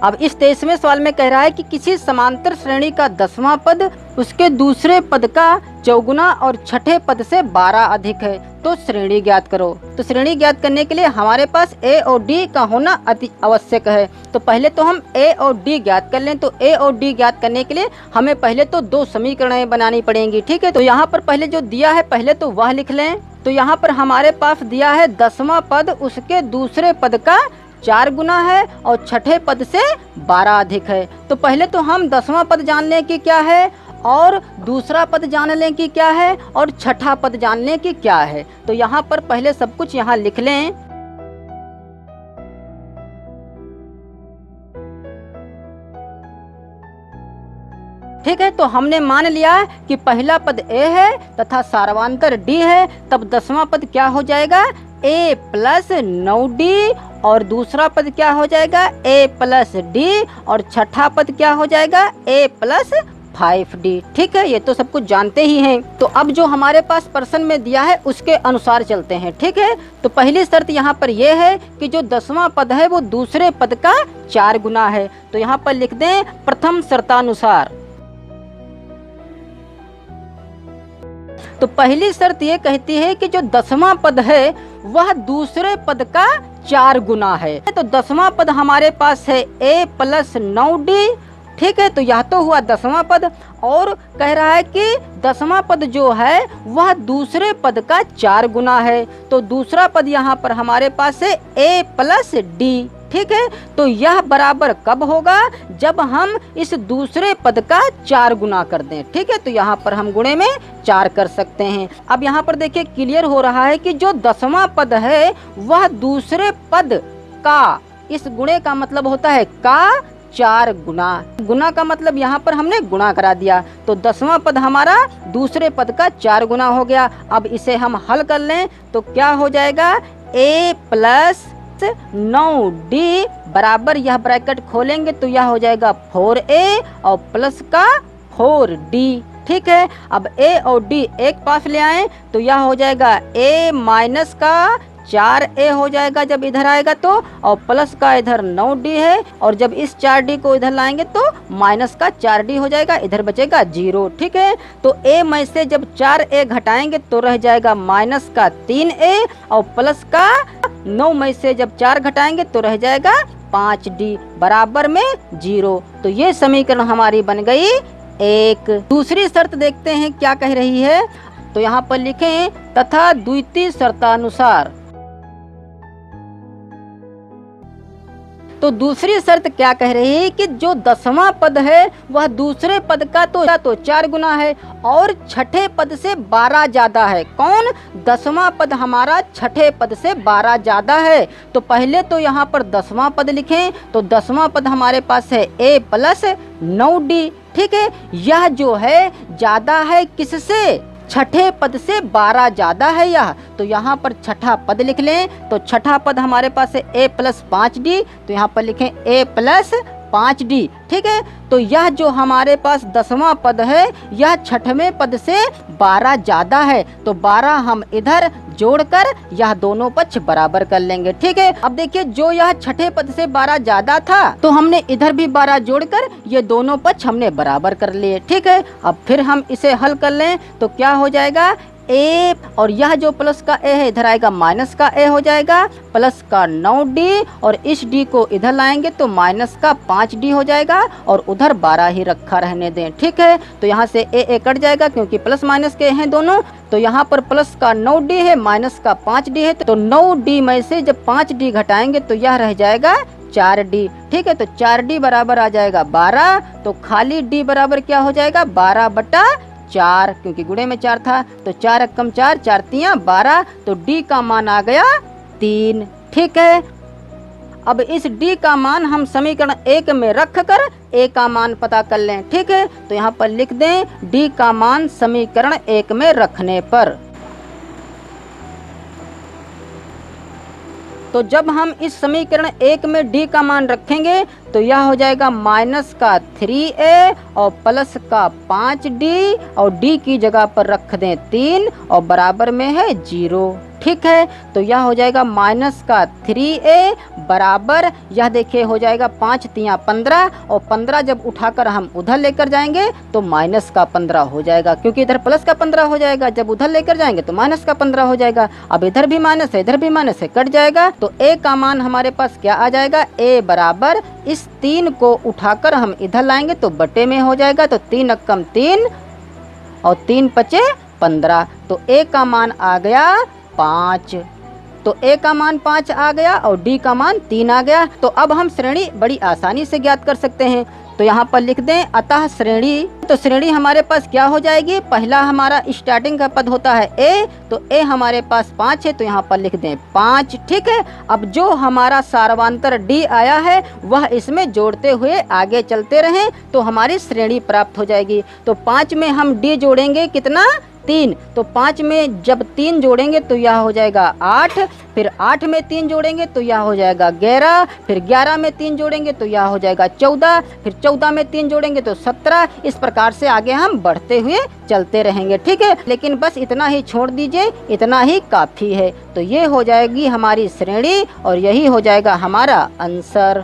अब इस 23वें सवाल में कह रहा है कि किसी समांतर श्रेणी का 10वां पद उसके दूसरे पद का चौगुना और छठे पद से 12 अधिक है, तो श्रेणी ज्ञात करो। तो श्रेणी ज्ञात करने के लिए हमारे पास ए और डी का होना अति आवश्यक है। तो पहले तो हम ए और डी ज्ञात कर लें। तो ए और डी ज्ञात करने के लिए हमें पहले तो 2 समीकरणें बनानी पड़ेंगी, ठीक है। तो यहाँ पर पहले जो दिया है पहले तो वह लिख लें। तो यहाँ पर हमारे पास दिया है 10वां पद उसके दूसरे पद का 4 गुना है और छठे पद से 12 अधिक है। तो पहले तो हम 10वां पद जान लें कि क्या है और दूसरा पद जान लें कि क्या है और छठा पद जान लें कि क्या है। तो यहाँ पर पहले सब कुछ यहाँ लिख लें। ठीक है, तो हमने मान लिया कि पहला पद ए है तथा सार्वंतर डी है, तब 10वां पद क्या हो जाएगा a प्लस 9d और दूसरा पद क्या हो जाएगा a प्लस d और छठा पद क्या हो जाएगा a प्लस 5d। ठीक है, ये तो सब कुछ जानते ही हैं। तो अब जो हमारे पास प्रश्न में दिया है उसके अनुसार चलते हैं। ठीक है, तो पहली शर्त यहाँ पर यह है कि जो 10वां पद है वो दूसरे पद का 4 गुना है। तो यहाँ पर लिख दें प्रथम शर्तानुसार। तो पहली शर्त ये कहती है कि जो 10वां पद है वह दूसरे पद का 4 गुना है। तो 10वां पद हमारे पास है a प्लस 9d। ठीक है, तो यह तो हुआ 10वां पद और कह रहा है कि 10वां पद जो है वह दूसरे पद का 4 गुना है। तो दूसरा पद यहाँ पर हमारे पास है a प्लस d। ठीक है, तो यह बराबर कब होगा जब हम इस दूसरे पद का 4 गुना कर दें। ठीक है, तो यहाँ पर हम गुणे में 4 कर सकते हैं। अब यहाँ पर देखिए क्लियर हो रहा है कि जो 10वां पद है वह दूसरे पद का, इस गुणे का मतलब होता है का 4 गुना। गुना का मतलब यहाँ पर हमने गुणा करा दिया। तो 10वां पद हमारा दूसरे पद का 4 गुना हो गया। अब इसे हम हल कर लें तो क्या हो जाएगा a प्लस 9d बराबर, यह ब्रैकेट खोलेंगे तो यह हो जाएगा 4a और प्लस का 4d। ठीक है, अब a और d एक पास ले आए तो यह हो जाएगा a माइनस का 4a हो जाएगा जब इधर आएगा तो, और प्लस का इधर 9d है और जब इस 4d को इधर लाएंगे तो माइनस का 4d हो जाएगा, इधर बचेगा 0। ठीक है, तो a में से जब 4a घटाएंगे तो रह जाएगा माइनस का 3a और प्लस का 9 में से जब 4 घटाएंगे तो रह जाएगा 5d बराबर में 0। तो ये समीकरण हमारी बन गई 1। दूसरी शर्त देखते हैं क्या कह रही है। तो यहाँ पर लिखें तथा द्वितीय शर्तानुसार। तो दूसरी शर्त क्या कह रही है कि जो 10वां पद है वह दूसरे पद का तो 4 गुना है और छठे पद से 12 ज्यादा है। कौन? 10वां पद हमारा छठे पद से 12 ज्यादा है। तो पहले तो यहाँ पर 10वां पद लिखें। तो 10वां पद हमारे पास है a प्लस 9d। ठीक है, यह जो है ज्यादा है किससे? छठे पद से 12 ज्यादा है यह। तो यहाँ पर छठा पद लिख लें। तो छठा पद हमारे पास है a प्लस 5d। तो यहाँ पर लिखें a प्लस 5d। ठीक है, तो यह जो हमारे पास 10वां पद है यह छठवें पद से 12 ज्यादा है। तो 12 हम इधर जोड़कर यह दोनों पक्ष बराबर कर लेंगे। ठीक है, अब देखिए जो यह छठे पद से 12 ज्यादा था तो हमने इधर भी 12 जोड़कर ये दोनों पक्ष हमने बराबर कर लिए। ठीक है, अब फिर हम इसे हल कर लें तो क्या हो जाएगा a और यह जो प्लस का a है इधर आएगा माइनस का a हो जाएगा, प्लस का 9d और इस d को इधर लाएंगे तो माइनस का 5d हो जाएगा और उधर 12 ही रखा रहने दें। ठीक है, तो यहाँ से a कट जाएगा क्योंकि प्लस माइनस के हैं दोनों। तो यहाँ पर प्लस का 9d है माइनस का 5d है। तो 9d में से जब 5d घटाएंगे तो यह रह जाएगा 4d। ठीक है, तो 4d बराबर आ जाएगा 12। तो खाली d बराबर क्या हो जाएगा 12/4 क्योंकि गुणे में 4 था। तो 4 एकम 4, 4 तियां 12। तो d का मान आ गया 3। ठीक है, अब इस d का मान हम समीकरण 1 में रख कर a का मान पता कर लें। ठीक है, तो यहाँ पर लिख दें d का मान समीकरण 1 में रखने पर। तो जब हम इस समीकरण 1 में d का मान रखेंगे तो यह हो जाएगा माइनस का 3a और प्लस का 5d और d की जगह पर रख दें 3 और बराबर में है 0। ठीक है। तो यह हो जाएगा माइनस का 3a बराबर, यह देखिए हो जाएगा 5 तिया 15, और 15 जब उठाकर हम उधर लेकर जाएंगे तो माइनस का 15 हो जाएगा, क्योंकि इधर प्लस का 15 हो जाएगा, जब उधर लेकर जाएंगे तो माइनस का 15 हो जाएगा। अब इधर भी माइनस है इधर भी माइनस है, कट जाएगा। तो a का मान हमारे पास क्या आ जाएगा, a बराबर इस 3 को उठाकर हम इधर लाएंगे तो बटे में हो जाएगा, तो 3 अक्कम 3 और 3 पचे 15, तो a का मान आ गया 5। तो a का मान 5 आ गया और d का मान 3 आ गया। तो अब हम श्रेणी बड़ी आसानी से ज्ञात कर सकते हैं। तो यहाँ पर लिख दें अतः श्रेणी, तो श्रेणी हमारे पास क्या हो जाएगी, पहला हमारा स्टार्टिंग का पद होता है a, तो a हमारे पास 5 है, तो यहाँ पर लिख दें 5। ठीक है। अब जो हमारा सार्वंतर d आया है वह इसमें जोड़ते हुए आगे चलते रहें तो हमारी श्रेणी प्राप्त हो जाएगी। तो 5 में हम d जोड़ेंगे कितना, 3, तो 5 में जब 3 जोड़ेंगे तो यह हो जाएगा 8, फिर 8 में 3 जोड़ेंगे तो यह हो जाएगा 11, फिर 11 में 3 जोड़ेंगे तो यह हो जाएगा 14, फिर 14 में 3 जोड़ेंगे तो 17। इस प्रकार से आगे हम बढ़ते हुए चलते रहेंगे। ठीक है, लेकिन बस इतना ही छोड़ दीजिए, इतना ही काफ़ी है। तो ये हो जाएगी हमारी श्रेणी और यही हो जाएगा हमारा आंसर।